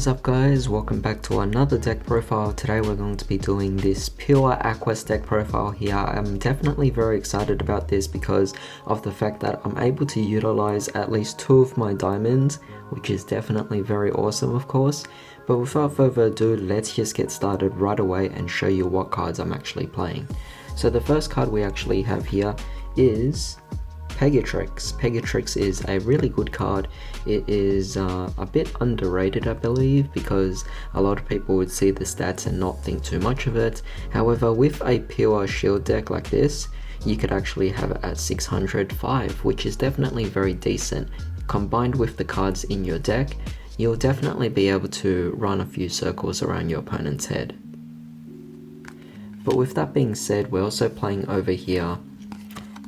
What is up guys, welcome back to another deck profile. Today we're going to be doing this pure Aquos deck profile here. I'm definitely very excited about this because of the fact that I'm able to utilize at least 2 of my diamonds, which is definitely very awesome of course. But without further ado, let's just get started right away and show you what cards I'm actually playing. So the first card we actually have here is Pegatrix. Pegatrix is a really good card. It is a bit underrated, I believe, because a lot of people would see the stats and not think too much of it. However, with a pure shield deck like this, you could actually have it at 605, which is definitely very decent. Combined with the cards in your deck, you'll definitely be able to run a few circles around your opponent's head. But with that being said, we're also playing over here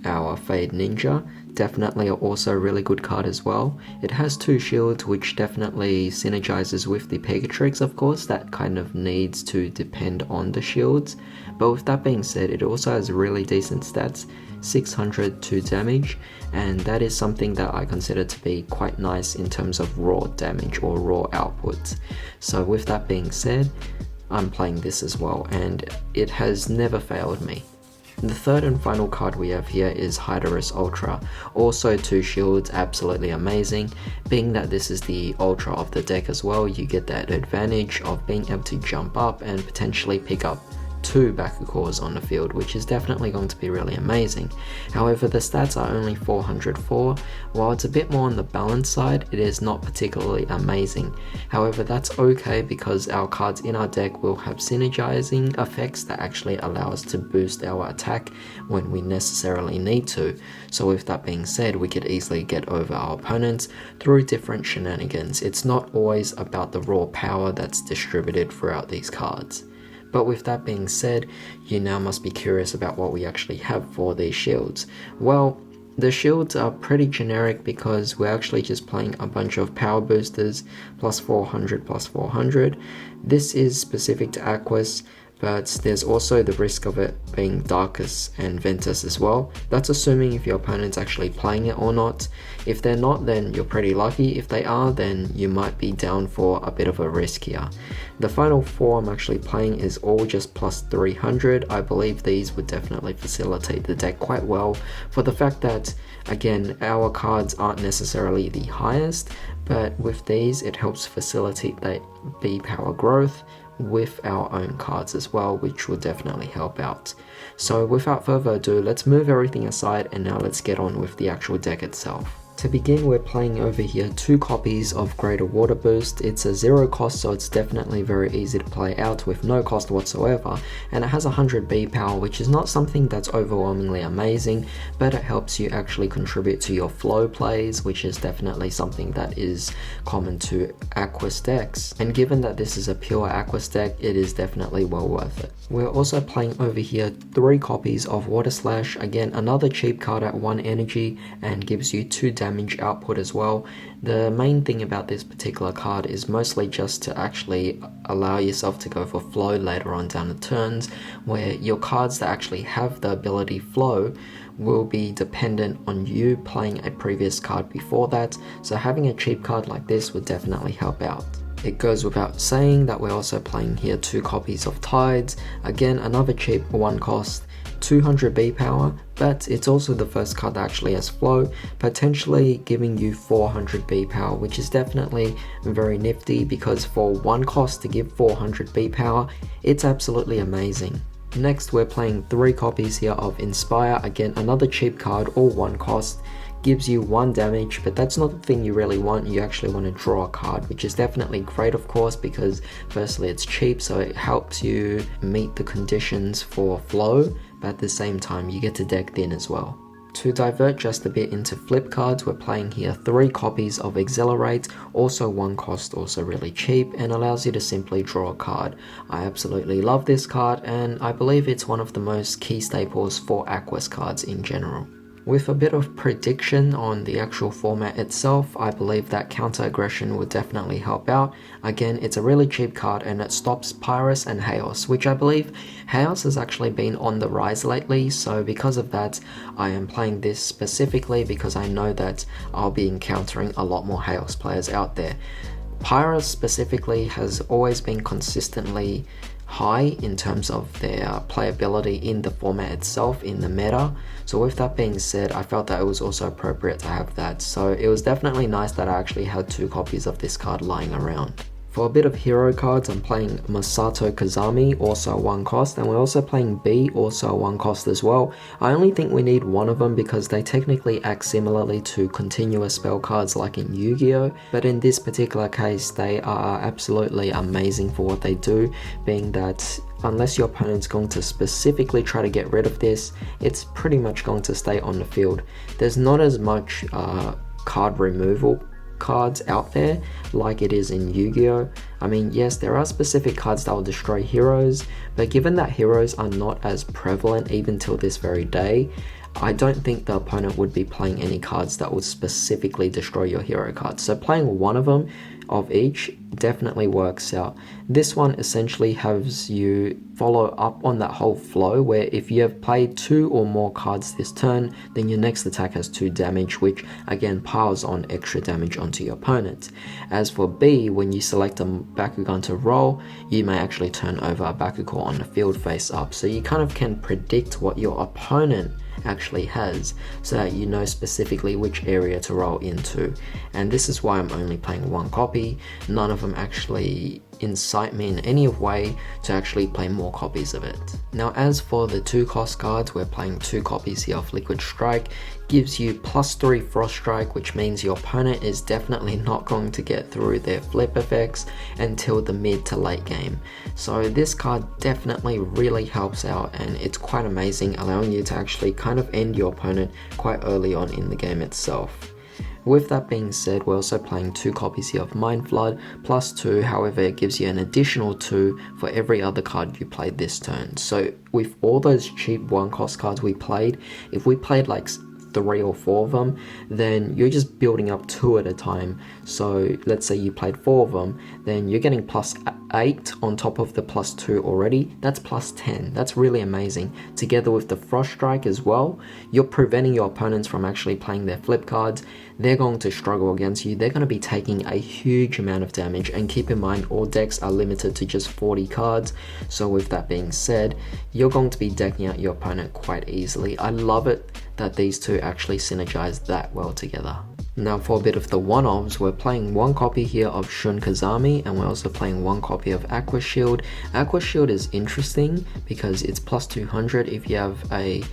our Fade Ninja, definitely also a really good card as well. It has 2 shields, which definitely synergizes with the Pegatrix, of course. That kind of needs to depend on the shields. But with that being said, it also has really decent stats, 602 damage, and that is something that I consider to be quite nice in terms of raw damage or raw output. So with that being said, I'm playing this as well, and it has never failed me. The third and final card we have here is Hyderus Ultra, also 2 shields, absolutely amazing. Being that this is the Ultra of the deck as well, you get that advantage of being able to jump up and potentially pick up 2 Bakugan on the field, which is definitely going to be really amazing. However, the stats are only 404. While it's a bit more on the balance side, it is not particularly amazing. However, that's okay because our cards in our deck will have synergizing effects that actually allow us to boost our attack when we necessarily need to. So with that being said, we could easily get over our opponents through different shenanigans. It's not always about the raw power that's distributed throughout these cards. But with that being said, you now must be curious about what we actually have for these shields. Well, the shields are pretty generic because we're actually just playing a bunch of power boosters, plus 400, plus 400. This is specific to Aquos, but there's also the risk of it being Darkus and Ventus as well. That's assuming if your opponent's actually playing it or not. If they're not, then you're pretty lucky. If they are, then you might be down for a bit of a risk here. The final 4 I'm actually playing is all just plus 300. I believe these would definitely facilitate the deck quite well for the fact that, again, our cards aren't necessarily the highest, but with these it helps facilitate that B power growth with our own cards as well, which will definitely help out. So without further ado, let's move everything aside and now let's get on with the actual deck itself. To begin, we're playing over here 2 copies of Greater Water Boost. It's a 0 cost, so it's definitely very easy to play out with no cost whatsoever, and it has 100 B power, which is not something that's overwhelmingly amazing, but it helps you actually contribute to your flow plays, which is definitely something that is common to Aquos decks. And given that this is a pure Aquos deck, it is definitely well worth it. We're also playing over here 3 copies of Water Slash, again another cheap card at 1 energy and gives you 2 damage output as well. The main thing about this particular card is mostly just to actually allow yourself to go for flow later on down the turns, where your cards that actually have the ability flow will be dependent on you playing a previous card before that, so having a cheap card like this would definitely help out. It goes without saying that we're also playing here 2 copies of Tides, again another cheap 1 cost, 200 B power, but it's also the first card that actually has flow, potentially giving you 400 B power, which is definitely very nifty because for 1 cost to give 400 B power, it's absolutely amazing. Next, we're playing 3 copies here of Inspire, again another cheap card, all 1 cost. Gives you 1 damage, but that's not the thing you really want. You actually want to draw a card, which is definitely great of course because firstly it's cheap, so it helps you meet the conditions for flow, but at the same time you get to deck thin as well. To divert just a bit into flip cards, we're playing here 3 copies of Accelerate, also 1 cost, also really cheap, and allows you to simply draw a card. I absolutely love this card, and I believe it's one of the most key staples for Aquos cards in general. With a bit of prediction on the actual format itself, I believe that counter aggression would definitely help out. Again, it's a really cheap card and it stops Pyrus and Chaos, which I believe Chaos has actually been on the rise lately, so because of that, I am playing this specifically because I know that I'll be encountering a lot more Chaos players out there. Pyra specifically has always been consistently high in terms of their playability in the format itself, in the meta. So with that being said, I felt that it was also appropriate to have that. So it was definitely nice that I actually had 2 copies of this card lying around. For a bit of hero cards, I'm playing Masato Kazami, also 1 cost, and we're also playing B, also 1 cost as well. I only think we need 1 of them because they technically act similarly to continuous spell cards like in Yu-Gi-Oh! But in this particular case, they are absolutely amazing for what they do, being that unless your opponent's going to specifically try to get rid of this, it's pretty much going to stay on the field. There's not as much card removal cards out there like it is in Yu-Gi-Oh! I mean, yes, there are specific cards that will destroy heroes, but given that heroes are not as prevalent even till this very day, I don't think the opponent would be playing any cards that would specifically destroy your hero cards. So playing 1 of them of each definitely works out. This one essentially has you follow up on that whole flow where if you have played 2 or more cards this turn, then your next attack has 2 damage, which again piles on extra damage onto your opponent. As for B, when you select a Bakugan to roll, you may actually turn over a Bakugan on the field face up, so you kind of can predict what your opponent actually has, so that you know specifically which area to roll into. And this is why I'm only playing 1 copy. None of them actually incite me in any way to actually play more copies of it. Now as for the 2 cost cards, we're playing 2 copies here of Liquid Strike. Gives you +3 Frost Strike, which means your opponent is definitely not going to get through their flip effects until the mid to late game. So this card definitely really helps out, and it's quite amazing, allowing you to actually kind of end your opponent quite early on in the game itself. With that being said, we're also playing 2 copies here of Mind Flood, +2, however it gives you an additional 2 for every other card you played this turn. So with all those cheap 1 cost cards we played, if we played like 3 or 4 of them, then you're just building up 2 at a time. So let's say you played 4 of them, then you're getting +8 on top of the +2 already. That's +10. That's really amazing. Together with the Frost Strike as well, you're preventing your opponents from actually playing their flip cards. They're going to struggle against you. They're going to be taking a huge amount of damage, and keep in mind all decks are limited to just 40 cards. So with that being said, you're going to be decking out your opponent quite easily. I love it that these 2 actually synergize that well together. Now for a bit of the one-offs, we're playing 1 copy here of Shun Kazami, and we're also playing 1 copy of Aquos Shield. Aquos Shield is interesting because it's +200 if you have an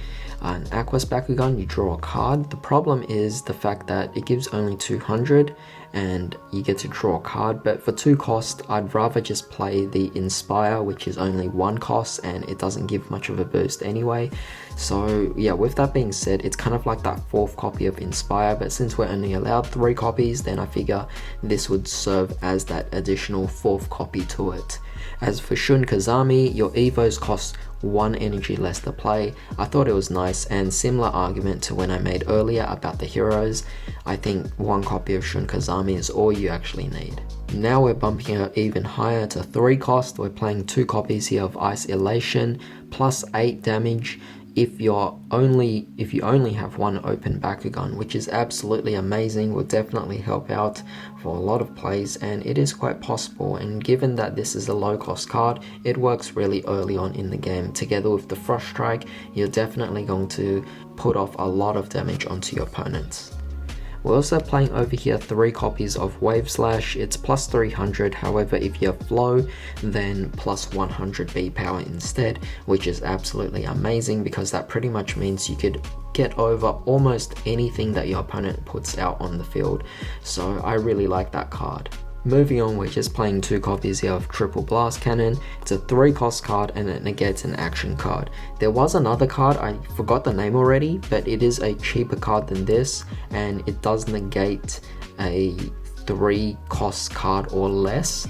Aquos Bakugan, you draw a card. The problem is the fact that it gives only 200 and you get to draw a card, but for 2 cost, I'd rather just play the Inspire, which is only 1 cost and it doesn't give much of a boost anyway. So yeah, with that being said, it's kind of like that 4th copy of Inspire, but since we're only allowed 3 copies, then I figure this would serve as that additional 4th copy to it. As for Shun Kazami, your Evos cost 1 energy less to play. I thought it was nice, and similar argument to when I made earlier about the heroes. I think 1 copy of Shun Kazami is all you actually need. Now we're bumping it even higher to 3 cost. We're playing 2 copies here of Ice Elation, +8 damage if you only have 1 open Bakugan, which is absolutely amazing. Will definitely help out for a lot of plays, and it is quite possible, and given that this is a low cost card, it works really early on in the game. Together with the Frost Strike, you're definitely going to put off a lot of damage onto your opponents. We're also playing over here 3 copies of Wave Slash. It's +300, however if you have Flow, then +100 B power instead, which is absolutely amazing because that pretty much means you could get over almost anything that your opponent puts out on the field. So I really like that card. Moving on, we're just playing 2 copies here of Triple Blast Cannon. It's a 3 cost card and it negates an action card. There was another card, I forgot the name already, but it is a cheaper card than this, and it does negate a 3 cost card or less.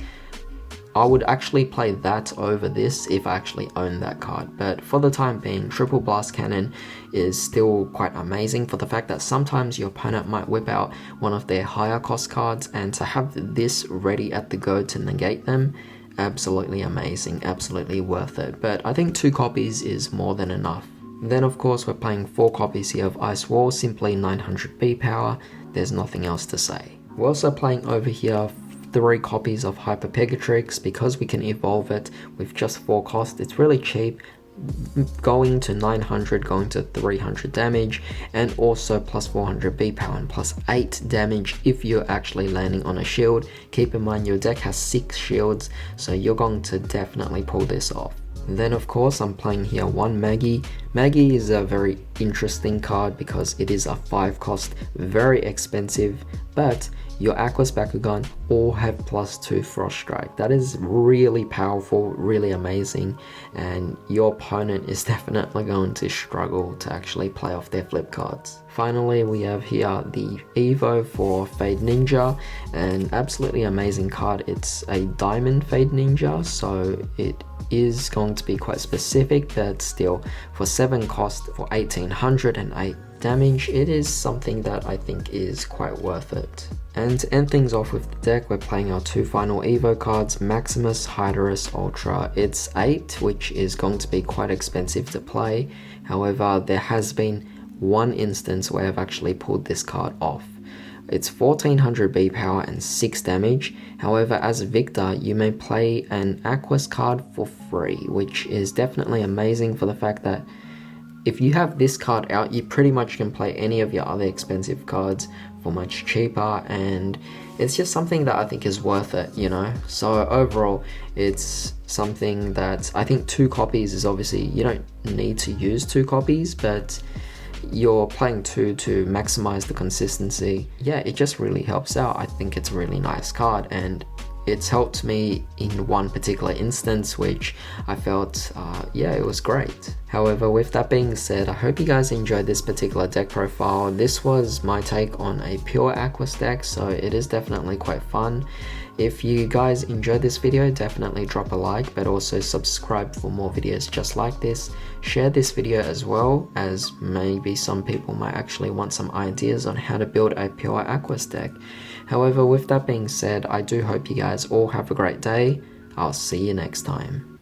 I would actually play that over this if I actually own that card, but for the time being, Triple Blast Cannon is still quite amazing for the fact that sometimes your opponent might whip out one of their higher cost cards, and to have this ready at the go to negate them, absolutely amazing, absolutely worth it. But I think 2 copies is more than enough. Then of course we're playing 4 copies here of Ice Wall, simply 900 B power, there's nothing else to say. We're also playing over here 3 copies of Hyper Pegatrix because we can evolve it with just 4 cost. It's really cheap, going to 900, going to 300 damage, and also plus 400 B power and plus 8 damage if you're actually landing on a shield. Keep in mind your deck has 6 shields, so you're going to definitely pull this off. Then of course I'm playing here 1 Maggie. Maggie is a very interesting card because it is a 5 cost, very expensive, but your Aquos Bakugan all have plus 2 Frost Strike. That is really powerful, really amazing, and your opponent is definitely going to struggle to actually play off their flip cards. Finally, we have here the Evo for Fade Ninja, an absolutely amazing card. It's a Diamond Fade Ninja, so it is going to be quite specific, but still, for 7 cost, for 1808 damage, it is something that I think is quite worth it. And to end things off with the deck, we're playing our 2 final Evo cards, Maximus, Hydorus, Ultra. It's 8, which is going to be quite expensive to play. However, there has been one instance where I've actually pulled this card off. It's 1400 B power and 6 damage. However, as a Victor, you may play an Aquos card for free, which is definitely amazing for the fact that if you have this card out, you pretty much can play any of your other expensive cards for much cheaper, and it's just something that I think is worth it, you know? So overall, it's something that I think 2 copies is obviously, you don't need to use 2 copies, but you're playing 2 to maximize the consistency. Yeah, it just really helps out. I think it's a really nice card, and it's helped me in one particular instance, which I felt, yeah, it was great. However, with that being said, I hope you guys enjoyed this particular deck profile. This was my take on a pure Aquos deck, so it is definitely quite fun. If you guys enjoyed this video, definitely drop a like, but also subscribe for more videos just like this. Share this video as well, as maybe some people might actually want some ideas on how to build a pure Aquos deck. However, with that being said, I do hope you guys all have a great day. I'll see you next time.